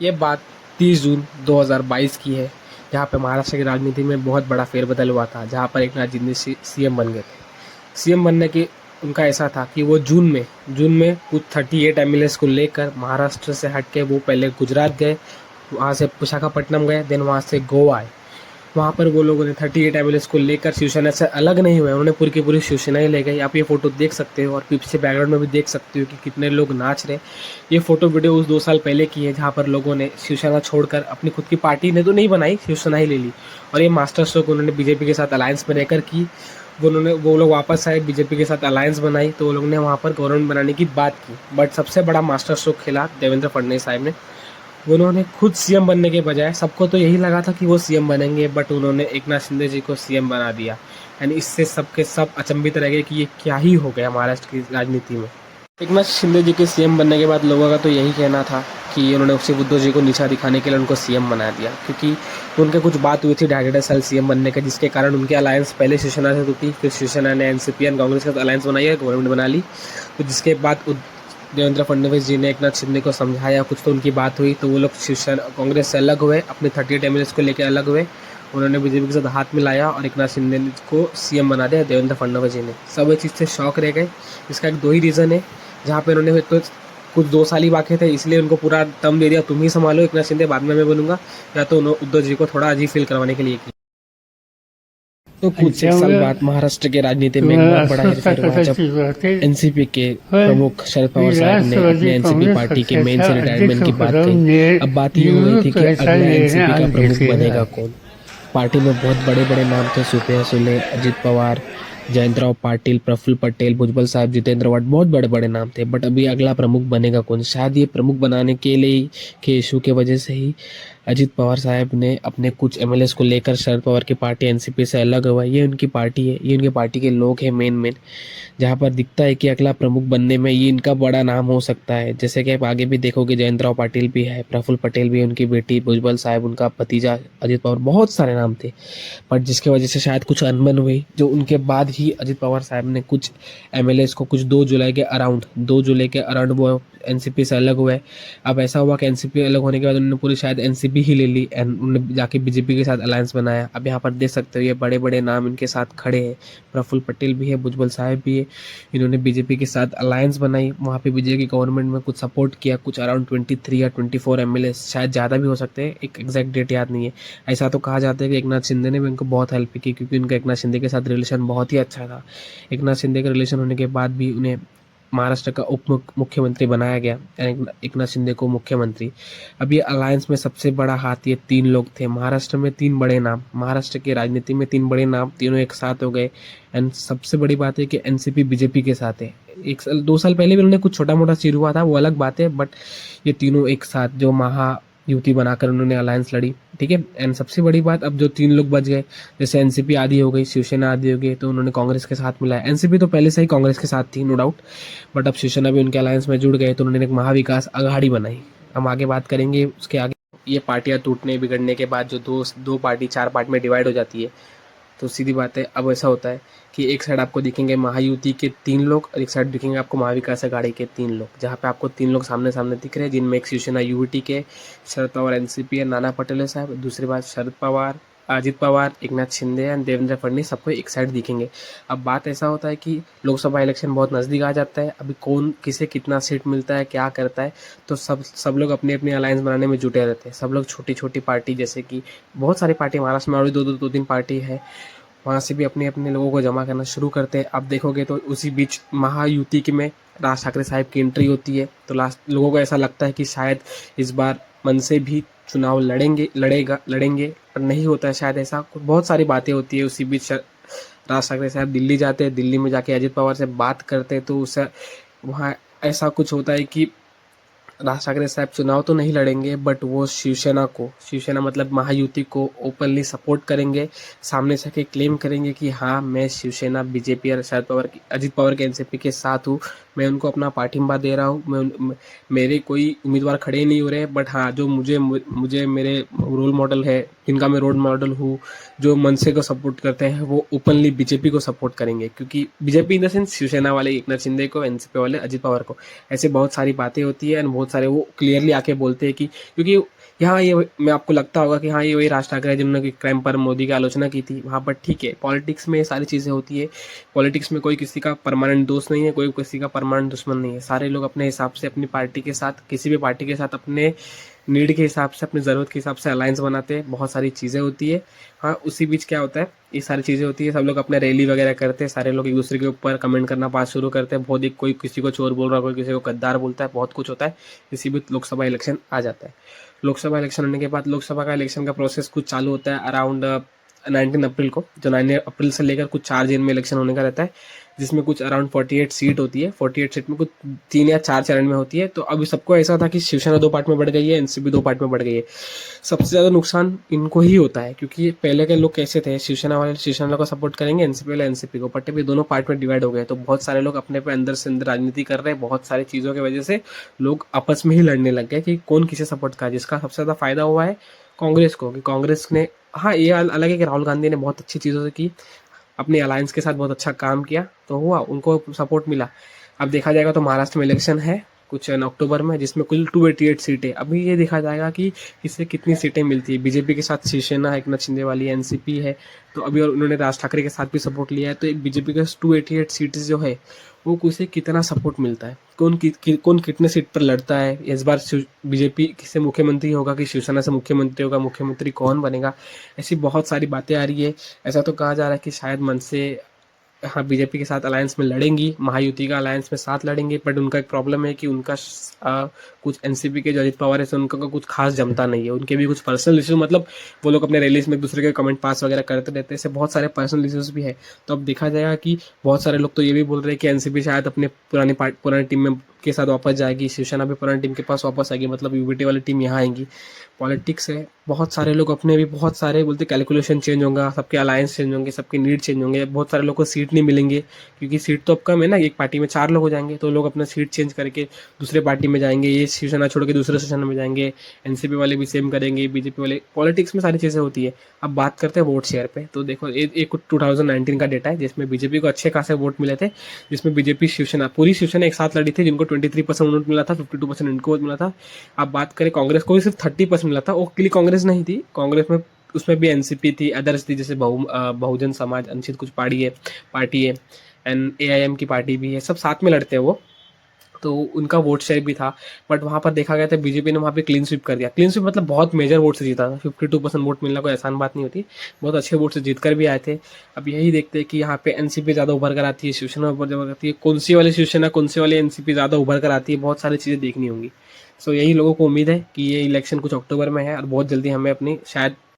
ये बात 30 जून 2022 की है, जहाँ पे महाराष्ट्र की राजनीति में बहुत बड़ा फेरबदल हुआ था, जहाँ पर एकनाथ शिंदे सीएम बन गए थे। सीएम बनने की उनका ऐसा था कि वो जून में कुछ 38 एमएलएस को लेकर महाराष्ट्र से हट के वो पहले गुजरात गए, वहाँ से विशाखापट्टनम गए, देन वहाँ से गोवा आए। वहाँ पर वो लोगों ने 38 एमएलएस को लेकर शिवसेना से अलग नहीं हुए, उन्होंने पूरी की पूरी शिवसेना ही ले गई। आप ये फोटो देख सकते हो और पीछे बैकग्राउंड में भी देख सकते हो कि कितने लोग नाच रहे। ये फोटो वीडियो उस 2 साल पहले की है, जहाँ पर लोगों ने शिवसेना छोड़कर अपनी खुद की पार्टी ने तो नहीं बनाई, शिवसेना ही ले ली। और ये मास्टर स्ट्रोक उन्होंने बीजेपी के साथ अलायंस में रहकर की। वो लोग वापस आए, बीजेपी के साथ अलायंस बनाई, तो वो लोग ने वहाँ पर गवर्नमेंट बनाने की बात की। बट सबसे बड़ा मास्टर स्ट्रोक खेला देवेंद्र फडणवीस साहब ने। उन्होंने खुद सीएम बनने के बजाय, सबको तो यही लगा था कि वो सीएम बनेंगे, बट उन्होंने एकनाथ शिंदे जी को सीएम बना दिया। यानी इससे सबके सब अचंभित रह गए कि ये क्या ही हो गया महाराष्ट्र की राजनीति में। एकनाथ शिंदे जी के सीएम बनने के बाद लोगों का तो यही कहना था कि उन्होंने सिर्फ उद्धव जी को नीचा दिखाने के लिए उनको सीएम बना दिया, क्योंकि उनके कुछ बात हुई थी 2.5 साल सीएम बनने का, जिसके कारण उनकी अलायंस पहले शिवसेना से टूटी, फिर शिवसेना ने एनसीपी एंड कांग्रेस के साथ अलायंस बनाई है, गवर्नमेंट बना ली। तो जिसके बाद देवेंद्र फडणवीस जी ने एकनाथ शिंदे को समझाया, कुछ तो उनकी बात हुई, तो वो लोग शिवसेना कांग्रेस से अलग हुए, अपने 38 एमएलएस को लेकर अलग हुए। उन्होंने बीजेपी के साथ हाथ मिलाया और एकनाथ शिंदे को सीएम बना दिया देवेंद्र फडणवीस जी ने। सब इस चीज़ से शॉक रह गए। इसका एक 2 ही रीज़न है, जहाँ पे उन्होंने तो कुछ 2 साल ही बाकी थे, इसलिए उनको पूरा दम दे दिया, तुम ही संभालो एकनाथ शिंदे, बाद में मैं बनूंगा। या तो उद्धव जी को थोड़ा अजीब फील करवाने के लिए किया। तो कुछ एक साल बाद महाराष्ट्र के राजनीति में एक बहुत बड़ा हेरफेर हुआ, जब एनसीपी के प्रमुख शरद पवार साहब ने अपने एनसीपी पार्टी के मेन से रिटायरमेंट की बात कही। अब बात ये हो गई थी कि अगला एनसीपी का प्रमुख बनेगा कौन। पार्टी में बहुत बड़े बड़े नाम थे, सुप्रिया सुले, अजित पवार, जयंतराव पाटिल, प्रफुल्ल पटेल, भुजबल साहब, जितेंद्र वाड, बहुत बड़े बड़े नाम थे। बट अभी अगला प्रमुख बनेगा कौन, शायद ये प्रमुख बनाने के लिए के इशू के वजह से ही अजित पवार साहब ने अपने कुछ एमएलएस को लेकर शरद पवार की पार्टी एनसीपी से अलग हुआ। ये उनकी पार्टी है, ये उनकी पार्टी के लोग हैं मेन, जहाँ पर दिखता है कि अगला प्रमुख बनने में ये इनका बड़ा नाम हो सकता है। जैसे कि आप आगे भी देखोगे, जयंतराव पाटिल भी है, प्रफुल्ल पटेल भी है, उनकी बेटी, भुजबल साहब, उनका भतीजा अजित पवार, बहुत सारे नाम थे। बट जिसकी वजह से शायद कुछ अनबन हुई, जो उनके बाद ही अजित पवार साहब ने कुछ एमएलएस को कुछ 2 जुलाई के अराउंड वो एनसीपी से अलग हुए। अब ऐसा हुआ कि एनसीपी अलग होने के बाद उन्होंने पूरी शायद एनसीपी ही ले ली एंड उन्होंने जाके बीजेपी के साथ अलायंस बनाया। अब यहाँ पर देख सकते हो ये बड़े बड़े नाम इनके साथ खड़े हैं, प्रफुल्ल पटेल भी है, भुजबल साहब भी है। इन्होंने बीजेपी के साथ अलायंस बनाई, वहाँ पे बीजेपी गवर्नमेंट में कुछ सपोर्ट किया, कुछ अराउंड 23 या 24 एमएलए, शायद ज़्यादा भी हो सकते हैं, एक एग्जैक्ट डेट याद नहीं है। ऐसा तो कहा जाता है कि एकनाथ शिंदे ने भी उनको बहुत हेल्प की, क्योंकि उनका एकनाथ शिंदे के साथ रिलेशन बहुत ही अच्छा था। एकनाथ शिंदे का रिलेशन होने के बाद भी उन्हें महाराष्ट्र का उप मुख्यमंत्री बनाया गया, एकनाथ शिंदे को मुख्यमंत्री। अब ये अलायंस में सबसे बड़ा हाथ ये 3 लोग थे। महाराष्ट्र में 3 बड़े नाम, महाराष्ट्र की राजनीति में 3 बड़े नाम, तीनों एक साथ हो गए। एंड सबसे बड़ी बात है कि एनसीपी बीजेपी के साथ है। 2 साल पहले भी उन्होंने कुछ छोटा मोटा चीर हुआ था, वो अलग बात है, बट ये तीनों एक साथ जो महायुति बनाकर उन्होंने अलायंस लड़ी, ठीक है। एंड सबसे बड़ी बात, अब जो 3 लोग बच गए, जैसे एनसीपी आधी हो गई, शिवसेना आधी हो गई, तो उन्होंने कांग्रेस के साथ मिलाया। एनसीपी तो पहले से ही कांग्रेस के साथ थी, नो डाउट, बट अब शिवसेना भी उनके अलायंस में जुड़ गए, तो उन्होंने एक महाविकास अघाड़ी बनाई। हम आगे बात करेंगे उसके आगे। ये पार्टियां टूटने बिगड़ने के बाद जो दो पार्टी 4 पार्ट में डिवाइड हो जाती है, तो सीधी बात है, अब ऐसा होता है कि एक साइड आपको दिखेंगे महायुति के 3 लोग और एक साइड दिखेंगे आपको महाविकास अघाड़ी के 3 लोग, जहाँ पे आपको 3 लोग सामने सामने दिख रहे हैं, जिनमें एक शिवसेना यूटी के शरद पवार एनसीपी है, नाना पटोले साहब, दूसरी बात शरद पवार, अजित पवार, एकनाथ शिंदे एंड देवेंद्र फडणवीस, सबको एक साइड दिखेंगे। अब बात ऐसा होता है कि लोकसभा इलेक्शन बहुत नज़दीक आ जाता है, अभी कौन किसे कितना सीट मिलता है, क्या करता है, तो सब लोग अपने अपने अलायंस बनाने में जुटे रहते हैं। सब लोग छोटी छोटी पार्टी, जैसे कि बहुत सारी पार्टी महाराष्ट्र में और दो तीन पार्टी है, वहाँ से भी अपने अपने लोगों को जमा करना शुरू करते हैं। आप देखोगे तो उसी बीच महायुति के में राज ठाकरे साहब की एंट्री होती है, तो लास्ट लोगों को ऐसा लगता है कि शायद इस बार मन से भी चुनाव लड़ेंगे, पर नहीं होता है शायद ऐसा। बहुत सारी बातें होती है। उसी बीच राज ठाकरे साहब दिल्ली जाते हैं, दिल्ली में जाके अजित पवार से बात करते हैं, तो उससे वहाँ ऐसा कुछ होता है कि राज ठाकरे साहब चुनाव तो नहीं लड़ेंगे, बट वो शिवसेना मतलब महायुति को ओपनली सपोर्ट करेंगे, सामने से के क्लेम करेंगे कि हाँ, मैं शिवसेना बीजेपी और अजित पवार के एनसीपी के साथ हूँ, मैं उनको अपना पाठिंबा दे रहा हूँ। मेरे कोई उम्मीदवार खड़े नहीं हो रहे, बट हाँ, जो मुझे मेरे रोल मॉडल है, जिनका मैं रोल मॉडल हूँ, जो मनसे को सपोर्ट करते हैं, वो ओपनली बीजेपी को सपोर्ट करेंगे, क्योंकि BJP in the sense Shivsena वाले एकनाथ शिंदे को, एनसीपी वाले अजित पवार को। ऐसे बहुत सारी बातें होती है एंड बहुत बहुत सारे वो क्लियरली आके बोलते हैं कि क्योंकि यहाँ ये मैं आपको लगता होगा कि हाँ ये वही राज ठाकरे है जिन्होंने क्राइम पर मोदी की आलोचना की थी वहाँ पर। ठीक है, पॉलिटिक्स में ये सारी चीज़ें होती है। पॉलिटिक्स में कोई किसी का परमानेंट दोस्त नहीं है, कोई किसी का परमानेंट दुश्मन नहीं है। सारे लोग अपने हिसाब से अपनी पार्टी के साथ, किसी भी पार्टी के साथ अपने नीड के हिसाब से, अपनी ज़रूरत के हिसाब से अलायंस बनाते हैं। बहुत सारी चीज़ें होती है। हाँ, उसी बीच क्या होता है, ये सारी चीज़ें होती है, सब लोग अपने रैली वगैरह करते हैं, सारे लोग एक दूसरे के ऊपर कमेंट करना बात शुरू करते हैं। बहुत, एक कोई किसी को चोर बोल रहा है, कोई किसी को गद्दार बोलता है, बहुत कुछ होता है। किसी भी लोकसभा इलेक्शन आ जाता है। लोकसभा इलेक्शन होने के बाद लोकसभा का इलेक्शन का प्रोसेस कुछ चालू होता है अराउंड 19 अप्रैल को। जो 9 अप्रैल से लेकर कुछ 4 दिन में इलेक्शन होने का रहता है, जिसमें कुछ अराउंड 48 सीट होती है। 48 सीट में कुछ 3 या 4 चरण में होती है। तो अभी सबको ऐसा था कि शिवसेना 2 पार्ट में बढ़ गई है, एनसीपी 2 पार्ट में बढ़ गई है। सबसे ज़्यादा नुकसान इनको ही होता है, क्योंकि पहले के लोग कैसे थे, शिवसेना वाले शिवसेना को सपोर्ट करेंगे, एनसीपी वाले एनसीपी को, बट अभी दोनों पार्ट में डिवाइड हो गए। तो बहुत सारे लोग अपने पे अंदर से अंदर राजनीति कर रहे हैं। बहुत सारी चीज़ों की वजह से लोग आपस में ही लड़ने लग गए कि कौन किसे सपोर्ट करा। जिसका सबसे ज़्यादा फायदा हुआ है कांग्रेस को, कि कांग्रेस ने, हाँ ये अलग है कि राहुल गांधी ने बहुत अच्छी चीज़ों से की, अपने अलायंस के साथ बहुत अच्छा काम किया, तो हुआ, उनको सपोर्ट मिला। अब देखा जाएगा तो महाराष्ट्र में इलेक्शन है कुछ अक्टूबर में, जिसमें कुल 288 सीटें। अभी ये देखा जाएगा कि इससे कितनी सीटें मिलती है। बीजेपी के साथ शिवसेना, एकनाथ शिंदे वाली एनसीपी है, तो अभी और उन्होंने राज ठाकरे के साथ भी सपोर्ट लिया है। तो एक बीजेपी का 288 सीट जो है वो उसे कितना सपोर्ट मिलता है, कौन कितने सीट पर लड़ता है, इस बार बीजेपी से मुख्यमंत्री होगा कि शिवसेना से मुख्यमंत्री होगा, मुख्यमंत्री कौन बनेगा, ऐसी बहुत सारी बातें आ रही है। ऐसा तो कहा जा रहा है कि शायद मन से, हाँ, बीजेपी के साथ अलायंस में लड़ेंगी, महायुति का अलायंस में साथ लड़ेंगे। बट उनका एक प्रॉब्लम है कि उनका कुछ एनसीपी के जो अजित पवार है उनका कुछ खास जमता नहीं है। उनके भी कुछ पर्सनल इश्यूज, मतलब वो लोग अपने रैलीज में एक दूसरे के कमेंट पास वगैरह करते रहते हैं, ऐसे बहुत सारे पर्सनल इश्यूज भी है। तो अब देखा जाएगा कि बहुत सारे लोग तो ये भी बोल रहे हैं कि एनसीपी शायद अपने पुरानी टीम में के साथ वापस जाएगी, शिवसेना भी पुरानी टीम के पास वापस आएगी, मतलब यूबीटी वाली टीम यहाँ आएंगी। पॉलिटिक्स है, बहुत सारे लोग अपने भी, बहुत सारे बोलते कैलकुलेशन चेंज होगा, सबके अलायंस चेंज होंगे, सबके नीड चेंज होंगे। बहुत सारे लोग को सीट नहीं मिलेंगे, क्योंकि सीट तो अब कम है ना, एक पार्टी में 4 लोग हो जाएंगे, तो लोग अपना सीट चेंज करके दूसरे पार्टी में जाएंगे, ये शिवसेना छोड़ के दूसरे शिवसेना में जाएंगे, एनसीपी वाले भी सेम करेंगे, बीजेपी वाले। पॉलिटिक्स में सारी चीज़ें होती है। अब बात करते हैं वोट शेयर पे, तो देखो एक 2019 का डेटा है जिसमें बीजेपी को अच्छे खासे वोट मिले थे, जिसमें बीजेपी शिवसेना, पूरी शिवसेना एक साथ लड़ी थी, जिनको 23% वोट मिला था, 52% इनको वोट मिला था। अब बात करें कांग्रेस को भी सिर्फ 30% मिला था, वो अकेली कांग्रेस नहीं थी, कांग्रेस में उसमें भी एनसीपी थी, अदर्स थी, जैसे बहुजन समाज अनुचित कुछ पार्टी है एंड एआईएम की पार्टी भी है, सब साथ में लड़ते हैं वो, तो उनका वोट शेयर भी था। बट वहाँ पर देखा गया था बीजेपी ने वहाँ पे क्लीन स्वीप कर दिया। क्लीन स्वीप मतलब बहुत मेजर वोट से जीता था, 52% वोट मिलना कोई आसान बात नहीं होती, बहुत अच्छे वोट से जीत कर भी आए थे। अब यही देखते हैं कि यहाँ पे एनसीपी ज़्यादा उभर कर आती है, शिवसेना उभर आती है, कौन सी वाली शिवसेना, कौन सी वाली एनसीपी ज़्यादा उभर कर आती है, बहुत सारी चीज़ें देखनी होंगी। सो यही लोगों को उम्मीद है कि ये इलेक्शन कुछ अक्टूबर में है और बहुत जल्दी हमें अपनी शायद